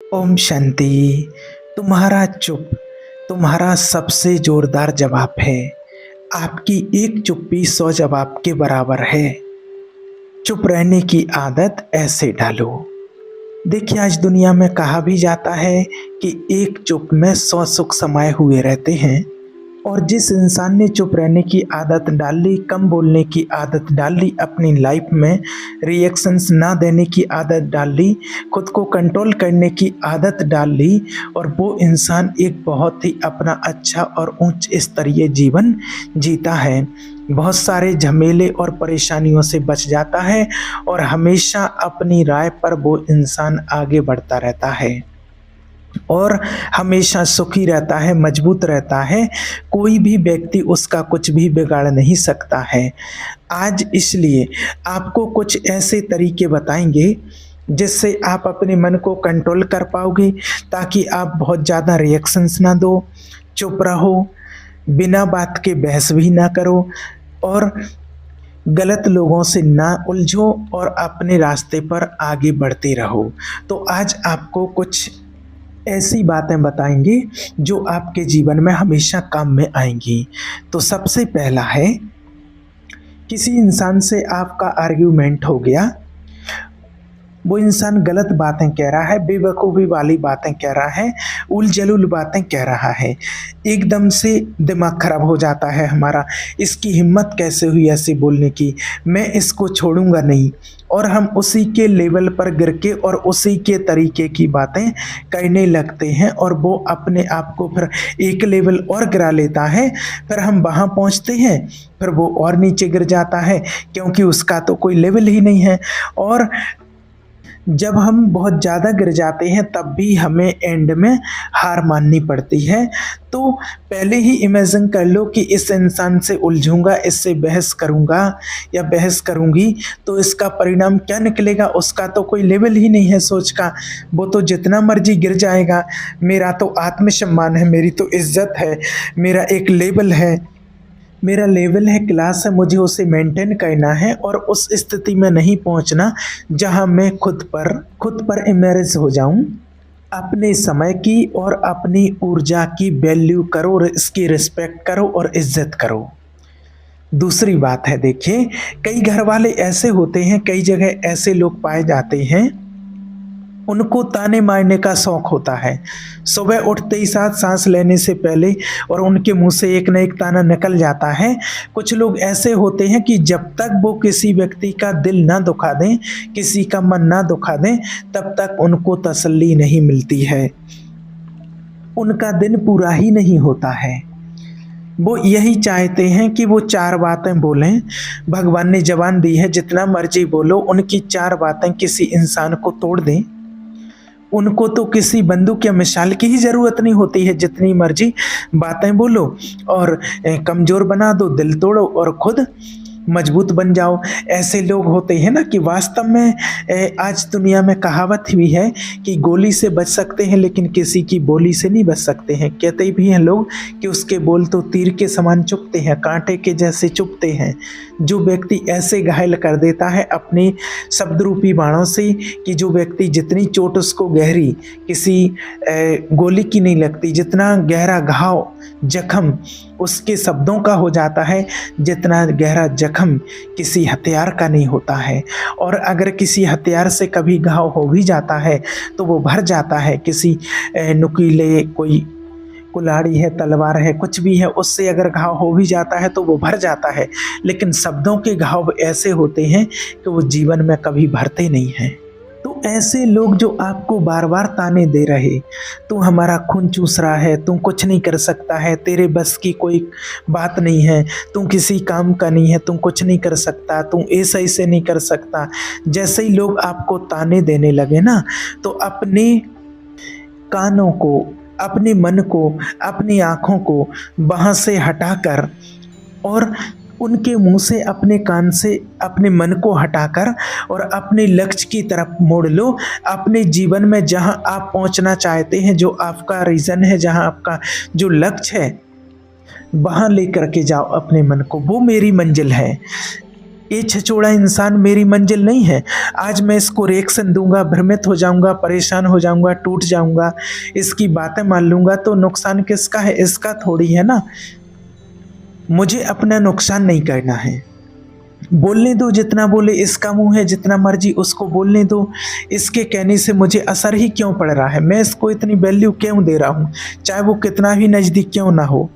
ओम शांति। तुम्हारा चुप तुम्हारा सबसे जोरदार जवाब है। आपकी एक चुप्पी 100 जवाब के बराबर है। चुप रहने की आदत ऐसे डालो। देखिए, आज दुनिया में कहा भी जाता है कि एक चुप में 100 सुख समाये हुए रहते हैं। और जिस इंसान ने चुप रहने की आदत डाल ली, कम बोलने की आदत डाल ली, अपनी लाइफ में रिएक्शंस ना देने की आदत डाल ली, खुद को कंट्रोल करने की आदत डाल ली, और वो इंसान एक बहुत ही अपना अच्छा और उच्च स्तरीय जीवन जीता है। बहुत सारे झमेले और परेशानियों से बच जाता है और हमेशा अपनी राय पर वो इंसान आगे बढ़ता रहता है और हमेशा सुखी रहता है, मजबूत रहता है। कोई भी व्यक्ति उसका कुछ भी बिगाड़ नहीं सकता है। आज इसलिए आपको कुछ ऐसे तरीके बताएंगे जिससे आप अपने मन को कंट्रोल कर पाओगे, ताकि आप बहुत ज़्यादा रिएक्शंस ना दो, चुप रहो, बिना बात के बहस भी ना करो और गलत लोगों से ना उलझो और अपने रास्ते पर आगे बढ़ते रहो। तो आज आपको कुछ ऐसी बातें बताएंगे जो आपके जीवन में हमेशा काम में आएंगी। तो सबसे पहला है, किसी इंसान से आपका आर्ग्यूमेंट हो गया, वो इंसान गलत बातें कह रहा है, बेवकूफ़ी वाली बातें कह रहा है, उलझुल बातें कह रहा है, एकदम से दिमाग खराब हो जाता है हमारा। इसकी हिम्मत कैसे हुई ऐसे बोलने की, मैं इसको छोड़ूंगा नहीं। और हम उसी के लेवल पर गिर के और उसी के तरीके की बातें करने लगते हैं और वो अपने आप को फिर एक लेवल और गिरा लेता है। फिर हम वहाँ पहुँचते हैं, फिर वो और नीचे गिर जाता है, क्योंकि उसका तो कोई लेवल ही नहीं है। और जब हम बहुत ज़्यादा गिर जाते हैं तब भी हमें एंड में हार माननी पड़ती है। तो पहले ही इमेजिन कर लो कि इस इंसान से उलझूंगा, इससे बहस करूंगा या बहस करूंगी तो इसका परिणाम क्या निकलेगा। उसका तो कोई लेवल ही नहीं है सोच का, वो तो जितना मर्जी गिर जाएगा। मेरा तो आत्मसम्मान है, मेरी तो इज्जत है, मेरा एक लेवल है, मेरा लेवल है, क्लास है, मुझे उसे मेंटेन करना है और उस स्थिति में नहीं पहुंचना जहां मैं खुद पर इमर्ज हो जाऊं। अपने समय की और अपनी ऊर्जा की वैल्यू करो, इसकी रिस्पेक्ट करो और इज्जत करो। दूसरी बात है, देखिए, कई घर वाले ऐसे होते हैं, कई जगह ऐसे लोग पाए जाते हैं, उनको ताने मारने का शौक होता है। सुबह उठते ही साथ सांस लेने से पहले और उनके मुंह से एक न एक ताना निकल जाता है। कुछ लोग ऐसे होते हैं कि जब तक वो किसी व्यक्ति का दिल ना दुखा दें, किसी का मन ना दुखा दें, तब तक उनको तसल्ली नहीं मिलती है, उनका दिन पूरा ही नहीं होता है। वो यही चाहते हैं कि वो 4 बातें बोलें। भगवान ने जबान दी है, जितना मर्जी बोलो, उनकी 4 बातें किसी इंसान को तोड़ दें। उनको तो किसी बंदूक या मिसाल की ही ज़रूरत नहीं होती है, जितनी मर्जी बातें बोलो और कमज़ोर बना दो, दिल तोड़ो और खुद मजबूत बन जाओ। ऐसे लोग होते हैं ना कि वास्तव में आज दुनिया में कहावत भी है कि गोली से बच सकते हैं लेकिन किसी की बोली से नहीं बच सकते हैं। कहते भी हैं लोग कि उसके बोल तो तीर के समान चुभते हैं, कांटे के जैसे चुभते हैं। जो व्यक्ति ऐसे घायल कर देता है अपने शब्द रूपी बाणों से कि जो व्यक्ति जितनी चोट उसको गहरी किसी गोली की नहीं लगती, जितना गहरा घाव जख्म उसके शब्दों का हो जाता है, जितना गहरा जख्म किसी हथियार का नहीं होता है। और अगर किसी हथियार से कभी घाव हो भी जाता है तो वो भर जाता है। किसी नुकीले कोई कुल्हाड़ी है, तलवार है, कुछ भी है, उससे अगर घाव हो भी जाता है तो वो भर जाता है। लेकिन शब्दों के घाव ऐसे होते हैं कि वो जीवन में कभी भरते नहीं हैं। तो ऐसे लोग जो आपको बार बार ताने दे रहे, तू हमारा खून चूस रहा है, तू कुछ नहीं कर सकता है, तेरे बस की कोई बात नहीं है, तू किसी काम का नहीं है, तू कुछ नहीं कर सकता, तू ऐसे नहीं कर सकता, जैसे ही लोग आपको ताने देने लगे ना, तो अपने कानों को, अपने मन को, अपनी आँखों को वहाँ से हटाकर और उनके मुंह से, अपने कान से अपने मन को हटाकर और अपने लक्ष्य की तरफ मोड़ लो। अपने जीवन में जहां आप पहुंचना चाहते हैं, जो आपका रीज़न है, जहां आपका जो लक्ष्य है, वहां लेकर के जाओ अपने मन को। वो मेरी मंजिल है। ये छिछोड़ा इंसान मेरी मंजिल नहीं है। आज मैं इसको रिएक्शन दूंगा, भ्रमित हो जाऊंगा, परेशान हो जाऊंगा, टूट जाऊंगा, इसकी बातें मान लूंगा तो नुकसान किसका है? इसका थोड़ी है ना। मुझे अपना नुकसान नहीं करना है। बोलने दो, जितना बोले, इसका मुंह है, जितना मर्जी उसको बोलने दो। इसके कहने से मुझे असर ही क्यों पड़ रहा है? मैं इसको इतनी वैल्यू क्यों दे रहा हूँ? चाहे वो कितना भी नज़दीक क्यों ना हो,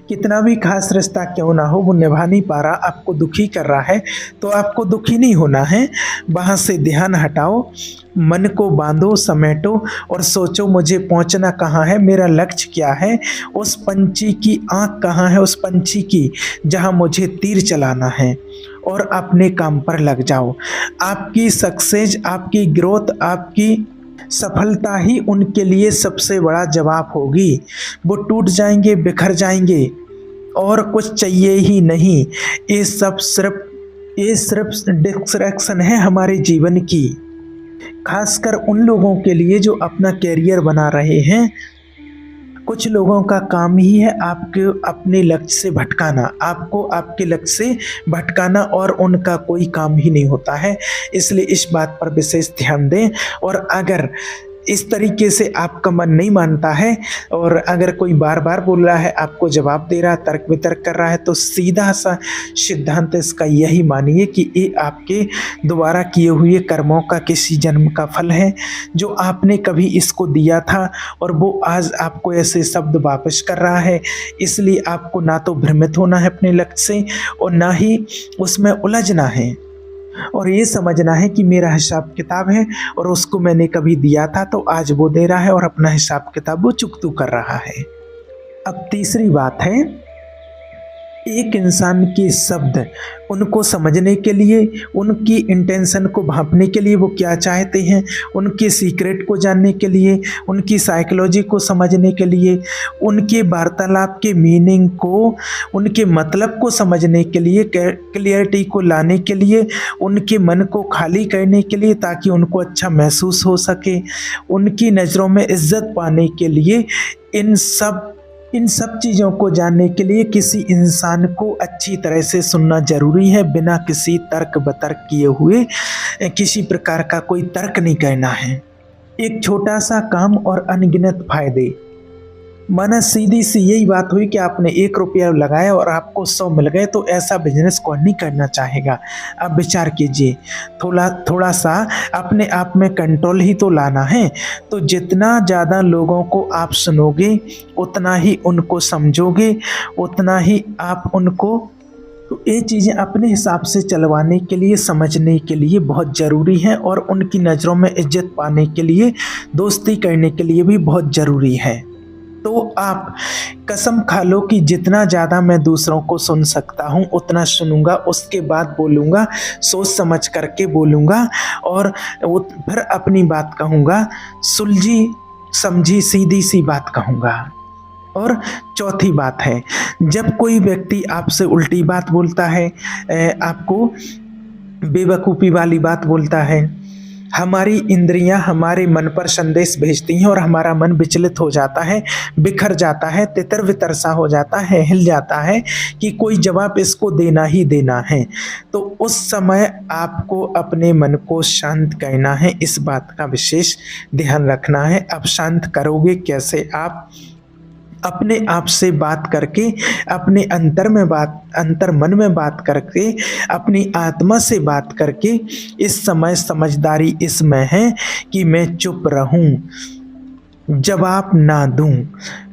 कितना भी खास रिश्ता क्यों ना हो, वो निभा नहीं पा रहा, आपको दुखी कर रहा है, तो आपको दुखी नहीं होना है। वहाँ से ध्यान हटाओ, मन को बांधो, समेटो और सोचो मुझे पहुँचना कहाँ है, मेरा लक्ष्य क्या है, उस पंछी की आँख कहाँ है, उस पंछी की जहाँ मुझे तीर चलाना है, और अपने काम पर लग जाओ। आपकी सक्सेस, आपकी ग्रोथ, आपकी सफलता ही उनके लिए सबसे बड़ा जवाब होगी। वो टूट जाएंगे, बिखर जाएंगे और कुछ चाहिए ही नहीं। ये सिर्फ डिस्ट्रैक्शन है हमारे जीवन की, खासकर उन लोगों के लिए जो अपना कैरियर बना रहे हैं। कुछ लोगों का काम ही है आपके अपने लक्ष्य से भटकाना, आपको आपके लक्ष्य से भटकाना, और उनका कोई काम ही नहीं होता है। इसलिए इस बात पर विशेष ध्यान दें। और अगर इस तरीके से आपका मन नहीं मानता है और अगर कोई बार बार बोल रहा है, आपको जवाब दे रहा है, तर्क वितर्क कर रहा है, तो सीधा सा सिद्धांत इसका यही मानिए कि ये आपके दोबारा किए हुए कर्मों का किसी जन्म का फल है, जो आपने कभी इसको दिया था और वो आज आपको ऐसे शब्द वापस कर रहा है। इसलिए आपको ना तो भ्रमित होना है अपने लक्ष्य से और ना ही उसमें उलझना है, और ये समझना है कि मेरा हिसाब किताब है और उसको मैंने कभी दिया था तो आज वो दे रहा है और अपना हिसाब किताब वो चुकतू कर रहा है। अब तीसरी बात है, एक इंसान के शब्द उनको समझने के लिए, उनकी इंटेंशन को भांपने के लिए, वो क्या चाहते हैं, उनके सीक्रेट को जानने के लिए, उनकी साइकोलॉजी को समझने के लिए, उनके वार्तालाप के मीनिंग को, उनके मतलब को समझने के लिए, क्लियरिटी को लाने के लिए, उनके मन को खाली करने के लिए ताकि उनको अच्छा महसूस हो सके, उनकी नज़रों में इज्जत पाने के लिए, इन सब चीज़ों को जानने के लिए किसी इंसान को अच्छी तरह से सुनना जरूरी है। बिना किसी तर्क बतर्क किए हुए किसी प्रकार का कोई तर्क नहीं करना है। एक छोटा सा काम और अनगिनत फायदे, माना सीधी सी यही बात हुई कि आपने 1 रुपया लगाया और आपको 100 मिल गए, तो ऐसा बिजनेस कौन नहीं करना चाहेगा? अब विचार कीजिए, थोड़ा सा अपने आप में कंट्रोल ही तो लाना है। तो जितना ज़्यादा लोगों को आप सुनोगे, उतना ही उनको समझोगे, उतना ही आप उनको, तो ये चीज़ें अपने हिसाब से चलवाने के लिए, समझने के लिए बहुत ज़रूरी है, और उनकी नज़रों में इज्जत पाने के लिए, दोस्ती करने के लिए भी बहुत ज़रूरी है। तो आप कसम खा लो कि जितना ज़्यादा मैं दूसरों को सुन सकता हूँ उतना सुनूंगा, उसके बाद बोलूँगा, सोच समझ करके बोलूँगा और फिर अपनी बात कहूँगा, सुलझी समझी सीधी सी बात कहूँगा। और चौथी बात है, जब कोई व्यक्ति आपसे उल्टी बात बोलता है, आपको बेवकूफ़ी वाली बात बोलता है, हमारी इंद्रियां हमारे मन पर संदेश भेजती हैं और हमारा मन विचलित हो जाता है, बिखर जाता है, तितर वितर सा हो जाता है, हिल जाता है कि कोई जवाब इसको देना ही देना है। तो उस समय आपको अपने मन को शांत करना है, इस बात का विशेष ध्यान रखना है। अब शांत करोगे कैसे? आप अपने आप से बात करके, अपने अंतर मन में बात करके, अपनी आत्मा से बात करके। इस समय समझदारी इसमें है कि मैं चुप रहूं, जवाब ना दूं।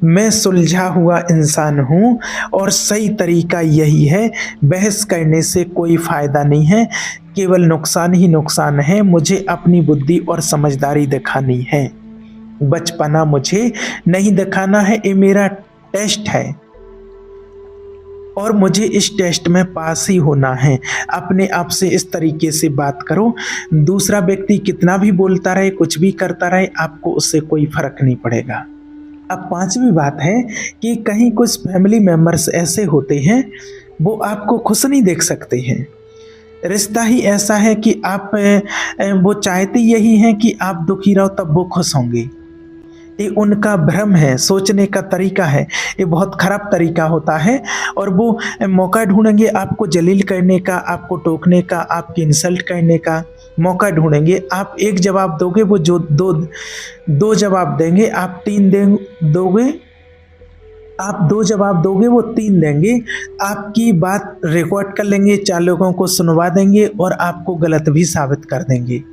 मैं सुलझा हुआ इंसान हूं और सही तरीका यही है, बहस करने से कोई फ़ायदा नहीं है, केवल नुकसान ही नुकसान है। मुझे अपनी बुद्धि और समझदारी दिखानी है, बचपना मुझे नहीं दिखाना है। ये मेरा टेस्ट है और मुझे इस टेस्ट में पास ही होना है। अपने आप से इस तरीके से बात करो, दूसरा व्यक्ति कितना भी बोलता रहे, कुछ भी करता रहे, आपको उससे कोई फर्क नहीं पड़ेगा। अब पांचवी बात है कि कहीं कुछ फैमिली मेंबर्स ऐसे होते हैं, वो आपको खुश नहीं देख सकते हैं। रिश्ता ही ऐसा है कि आप वो चाहते यही हैं कि आप दुखी रहो, तब वो खुश होंगे। ये उनका भ्रम है, सोचने का तरीका है, ये बहुत खराब तरीका होता है। और वो मौका ढूंढेंगे आपको जलील करने का, आपको टोकने का, आपकी इंसल्ट करने का मौका ढूंढेंगे। आप एक जवाब दोगे, वो जो दो जवाब देंगे, आप दोगे, आप 2 जवाब दोगे, वो 3 देंगे। आपकी बात रिकॉर्ड कर लेंगे, 4 लोगों को सुनवा देंगे और आपको गलत भी साबित कर देंगे।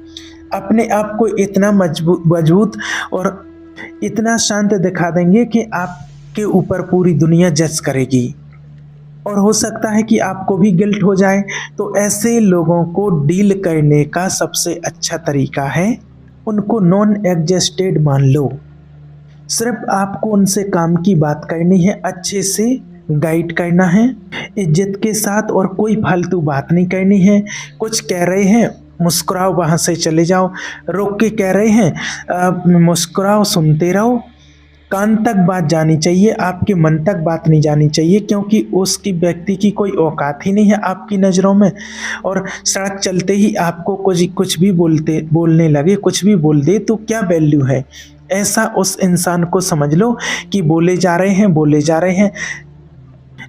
अपने आप को इतना मजबूत और इतना शांत दिखा देंगे कि आपके ऊपर पूरी दुनिया जज करेगी और हो सकता है कि आपको भी गिल्ट हो जाए। तो ऐसे लोगों को डील करने का सबसे अच्छा तरीका है उनको नॉन एग्जिस्टेड मान लो। सिर्फ आपको उनसे काम की बात करनी है, अच्छे से गाइड करना है, इज्जत के साथ, और कोई फालतू बात नहीं करनी है। कुछ कह रहे हैं मुस्कुराओ, वहाँ से चले जाओ। रोक के कह रहे हैं मुस्कुराओ, सुनते रहो। कान तक बात जानी चाहिए, आपके मन तक बात नहीं जानी चाहिए, क्योंकि उसकी व्यक्ति की कोई औकात ही नहीं है आपकी नज़रों में। और सड़क चलते ही आपको कुछ भी बोलने लगे, कुछ भी बोल दे तो क्या वैल्यू है। ऐसा उस इंसान को समझ लो कि बोले जा रहे हैं,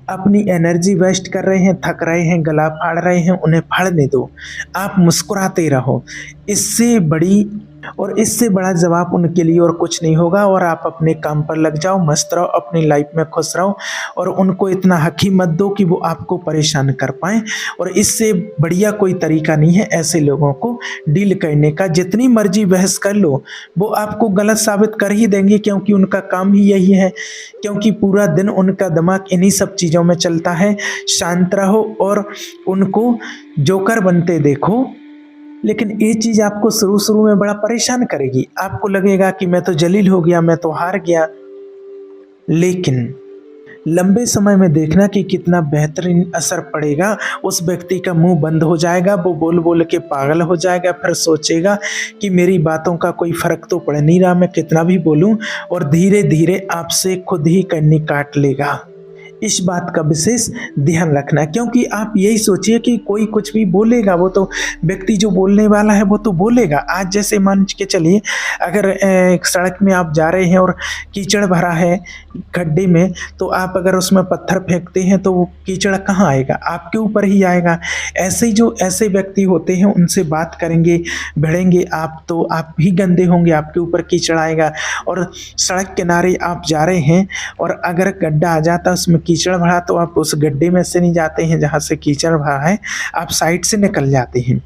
अपनी एनर्जी वेस्ट कर रहे हैं, थक रहे हैं, गला फाड़ रहे हैं, उन्हें फाड़ने दो। आप मुस्कुराते रहो। इससे बड़ा जवाब उनके लिए और कुछ नहीं होगा। और आप अपने काम पर लग जाओ, मस्त रहो, अपनी लाइफ में खुश रहो और उनको इतना हक ही मत दो कि वो आपको परेशान कर पाएँ। और इससे बढ़िया कोई तरीका नहीं है ऐसे लोगों को डील करने का। जितनी मर्जी बहस कर लो, वो आपको गलत साबित कर ही देंगे, क्योंकि उनका काम ही यही है, क्योंकि पूरा दिन उनका दिमाग इन्हीं सब चीज़ों में चलता है। शांत रहो और उनको जोकर बनते देखो। लेकिन ये चीज़ आपको शुरू में बड़ा परेशान करेगी। आपको लगेगा कि मैं तो जलील हो गया, मैं तो हार गया। लेकिन लंबे समय में देखना कि कितना बेहतरीन असर पड़ेगा। उस व्यक्ति का मुंह बंद हो जाएगा, वो बोल बोल के पागल हो जाएगा, फिर सोचेगा कि मेरी बातों का कोई फ़र्क तो पड़ नहीं रहा, मैं कितना भी बोलूं, और धीरे धीरे आपसे खुद ही कन्नी काट लेगा। इस बात का विशेष ध्यान रखना, क्योंकि आप यही सोचिए कि कोई कुछ भी बोलेगा, वो तो व्यक्ति जो बोलने वाला है वो तो बोलेगा। आज जैसे मान के चलिए, अगर एक सड़क में आप जा रहे हैं और कीचड़ भरा है गड्ढे में, तो आप अगर उसमें पत्थर फेंकते हैं तो वो कीचड़ कहाँ आएगा, आपके ऊपर ही आएगा। ऐसे जो ऐसे व्यक्ति होते हैं उनसे बात करेंगे, भिड़ेंगे आप, तो आप भी गंदे होंगे, आपके ऊपर कीचड़ आएगा। और सड़क किनारे आप जा रहे हैं और अगर गड्ढा आ जाता, उसमें कीचड़ भरा, तो आप उस गड्ढे में से नहीं जाते हैं जहाँ से कीचड़ भरा है, आप साइड से निकल जाते हैं।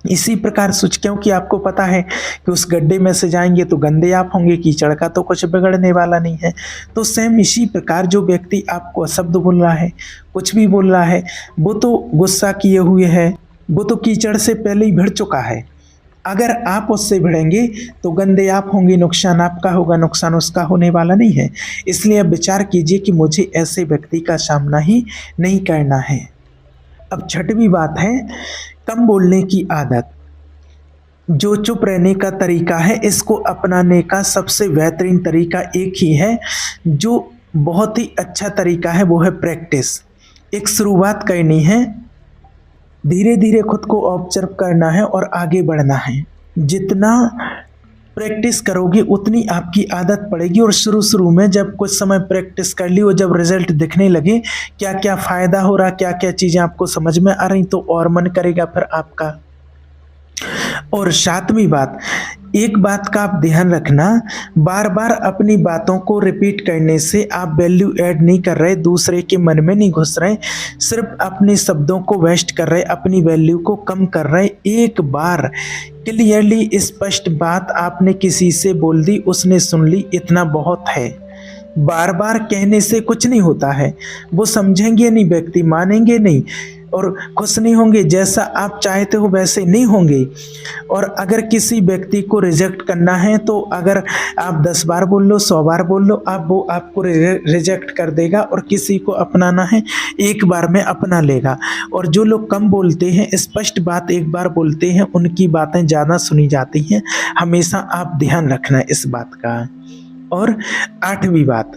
इसी प्रकार क्योंकि आपको पता है कि उस गड्ढे में से जाएंगे तो गंदे आप होंगे, कीचड़ का तो कुछ बिगड़ने वाला नहीं है। तो सेम इसी प्रकार जो व्यक्ति आपको अशब्द बोल रहा है, कुछ भी बोल रहा है, वो तो गुस्सा किए हुए है, वो तो कीचड़ से पहले ही भिड़ चुका है। अगर आप उससे भिड़ेंगे तो गंदे आप होंगे, नुकसान आपका होगा, नुकसान उसका होने वाला नहीं है। इसलिए अब विचार कीजिए कि मुझे ऐसे व्यक्ति का सामना ही नहीं करना है। अब छठवीं बात है कम बोलने की आदत। जो चुप रहने का तरीका है, इसको अपनाने का सबसे बेहतरीन तरीका एक ही है, जो बहुत ही अच्छा तरीका है, वो है प्रैक्टिस। एक शुरुआत करनी है, धीरे धीरे खुद को ऑब्जर्व करना है और आगे बढ़ना है। जितना प्रैक्टिस करोगे उतनी आपकी आदत पड़ेगी। और शुरू में जब कुछ समय प्रैक्टिस कर ली और जब रिजल्ट दिखने लगे, क्या क्या फ़ायदा हो रहा, क्या क्या चीज़ें आपको समझ में आ रही, तो और मन करेगा फिर आपका। और सातवीं बात, एक बात का आप ध्यान रखना, बार बार अपनी बातों को रिपीट करने से आप वैल्यू ऐड नहीं कर रहे, दूसरे के मन में नहीं घुस रहे, सिर्फ अपने शब्दों को वेस्ट कर रहे, अपनी वैल्यू को कम कर रहे। एक बार क्लियरली स्पष्ट बात आपने किसी से बोल दी, उसने सुन ली, इतना बहुत है। बार बार कहने से कुछ नहीं होता है, वो समझेंगे नहीं, व्यक्ति मानेंगे नहीं और खुश नहीं होंगे, जैसा आप चाहते हो वैसे नहीं होंगे। और अगर किसी व्यक्ति को रिजेक्ट करना है तो अगर आप 10 बार बोल लो, 100 बार बोल लो, वो आपको रिजेक्ट कर देगा। और किसी को अपनाना है, एक बार में अपना लेगा। और जो लोग कम बोलते हैं, स्पष्ट बात एक बार बोलते हैं, उनकी बातें ज़्यादा सुनी जाती हैं। हमेशा आप ध्यान रखना इस बात का। और आठवीं बात,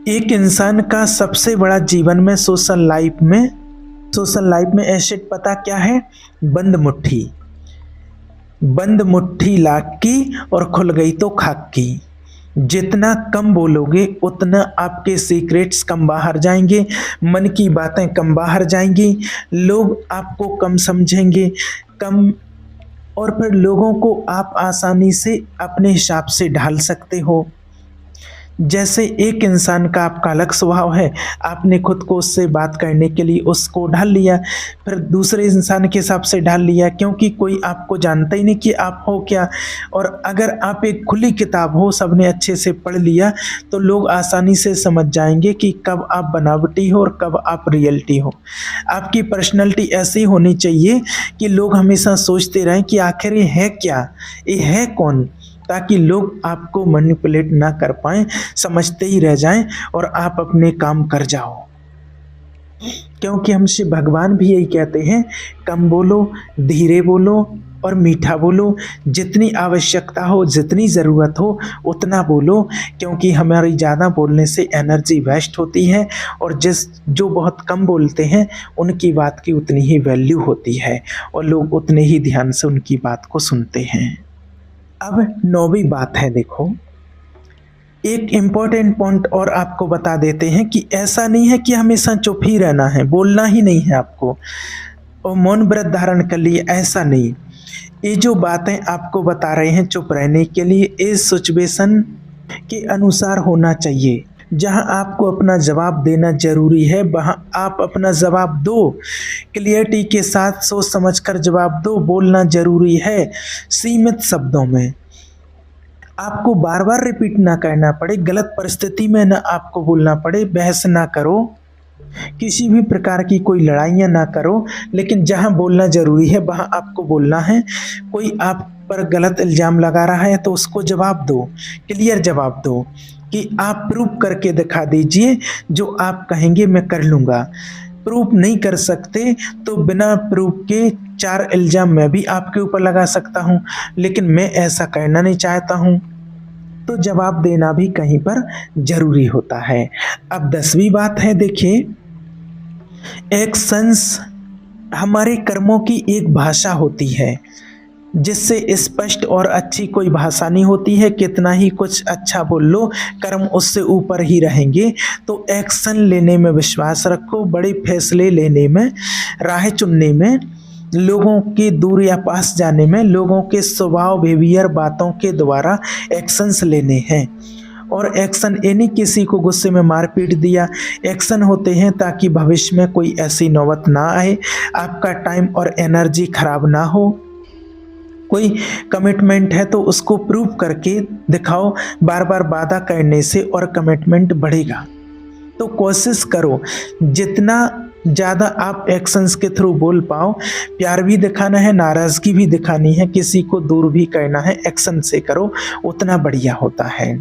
एक इंसान का सबसे बड़ा जीवन में सोशल लाइफ में एसेट पता क्या है? बंद मुट्ठी। बंद मुट्ठी लाख की और खुल गई तो खाक की। जितना कम बोलोगे उतना आपके सीक्रेट्स कम बाहर जाएंगे, मन की बातें कम बाहर जाएंगी, लोग आपको कम समझेंगे, कम, और फिर लोगों को आप आसानी से अपने हिसाब से ढाल सकते हो। जैसे एक इंसान का आपका अलग स्वभाव है, आपने खुद को उससे बात करने के लिए उसको ढाल लिया, फिर दूसरे इंसान के हिसाब से ढाल लिया, क्योंकि कोई आपको जानता ही नहीं कि आप हो क्या। और अगर आप एक खुली किताब हो, सबने अच्छे से पढ़ लिया, तो लोग आसानी से समझ जाएंगे कि कब आप बनावटी हो और कब आप रियलिटी हो। आपकी पर्सनैलिटी ऐसी होनी चाहिए कि लोग हमेशा सोचते रहें कि आखिर ये है क्या, ये है कौन, ताकि लोग आपको मैनिपुलेट ना कर पाएं, समझते ही रह जाएं और आप अपने काम कर जाओ। क्योंकि हमसे भगवान भी यही कहते हैं, कम बोलो, धीरे बोलो और मीठा बोलो, जितनी आवश्यकता हो, जितनी ज़रूरत हो उतना बोलो, क्योंकि हमारी ज़्यादा बोलने से एनर्जी वेस्ट होती है, और जो बहुत कम बोलते हैं उनकी बात की उतनी ही वैल्यू होती है और लोग उतने ही ध्यान से उनकी बात को सुनते हैं। अब 9वीं बात है, देखो एक इम्पॉर्टेंट पॉइंट और आपको बता देते हैं कि ऐसा नहीं है कि हमेशा चुप ही रहना है, बोलना ही नहीं है आपको और मौन व्रत धारण कर लिए, ऐसा नहीं। ये जो बातें आपको बता रहे हैं चुप रहने के लिए, इस सिचुएशन के अनुसार होना चाहिए। जहां आपको अपना जवाब देना जरूरी है वहां आप अपना जवाब दो, क्लियरिटी के साथ सोच समझकर जवाब दो। बोलना जरूरी है सीमित शब्दों में, आपको बार बार रिपीट ना करना पड़े, गलत परिस्थिति में ना आपको बोलना पड़े। बहस ना करो, किसी भी प्रकार की कोई लड़ाइयाँ ना करो, लेकिन जहाँ बोलना ज़रूरी है वहाँ आपको बोलना है। कोई आप पर गलत इल्ज़ाम लगा रहा है तो उसको जवाब दो, क्लियर जवाब दो कि आप प्रूव करके दिखा दीजिए, जो आप कहेंगे मैं कर लूँगा। प्रूफ नहीं कर सकते तो बिना प्रूफ के 4 इल्ज़ाम मैं भी आपके ऊपर लगा सकता हूँ, लेकिन मैं ऐसा करना नहीं चाहता हूँ, तो जवाब देना भी कहीं पर ज़रूरी होता है। अब 10वीं बात है, देखिए एक्शंस हमारे कर्मों की एक भाषा होती है, जिससे स्पष्ट और अच्छी कोई भाषा नहीं होती है। कितना ही कुछ अच्छा बोल लो, कर्म उससे ऊपर ही रहेंगे। तो एक्शन लेने में विश्वास रखो, बड़े फैसले लेने में, राह चुनने में, लोगों के दूर या पास जाने में, लोगों के स्वभाव बिहेवियर बातों के द्वारा एक्शंस लेने हैं। और एक्शन यानी किसी को गुस्से में मार पीट दिया, एक्शन होते हैं ताकि भविष्य में कोई ऐसी नौबत ना आए, आपका टाइम और एनर्जी खराब ना हो। कोई कमिटमेंट है तो उसको प्रूव करके दिखाओ, बार बार वादा करने से और कमिटमेंट बढ़ेगा। तो कोशिश करो जितना ज़्यादा आप एक्शंस के थ्रू बोल पाओ। प्यार भी दिखाना है, नाराज़गी भी दिखानी है, किसी को दूर भी करना है, एक्शन से करो, उतना बढ़िया होता है।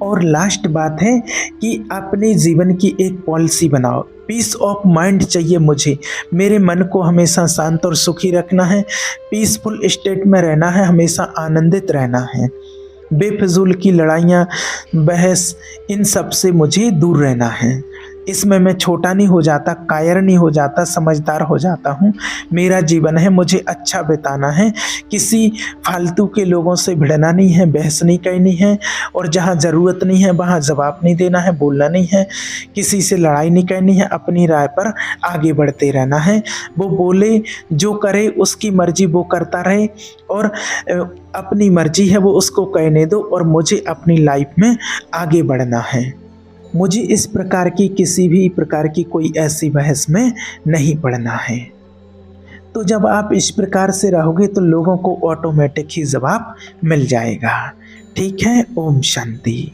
और लास्ट बात है कि अपने जीवन की एक पॉलिसी बनाओ। पीस ऑफ माइंड चाहिए मुझे, मेरे मन को हमेशा शांत और सुखी रखना है, पीसफुल स्टेट में रहना है, हमेशा आनंदित रहना है। बेफिजूल की लड़ाइयाँ, बहस, इन सब से मुझे दूर रहना है। इसमें मैं छोटा नहीं हो जाता, कायर नहीं हो जाता, समझदार हो जाता हूँ। मेरा जीवन है, मुझे अच्छा बिताना है, किसी फालतू के लोगों से भिड़ना नहीं है, बहस नहीं करनी है, और जहाँ ज़रूरत नहीं है वहाँ जवाब नहीं देना है, बोलना नहीं है, किसी से लड़ाई नहीं करनी है, अपनी राय पर आगे बढ़ते रहना है। वो बोले जो करे उसकी मर्जी वो करता रहे, और अपनी मर्जी है वो उसको कहने दो, और मुझे अपनी लाइफ में आगे बढ़ना है। मुझे इस प्रकार की किसी भी प्रकार की कोई ऐसी बहस में नहीं पड़ना है। तो जब आप इस प्रकार से रहोगे तो लोगों को ऑटोमेटिक ही जवाब मिल जाएगा। ठीक है, ओम शांति।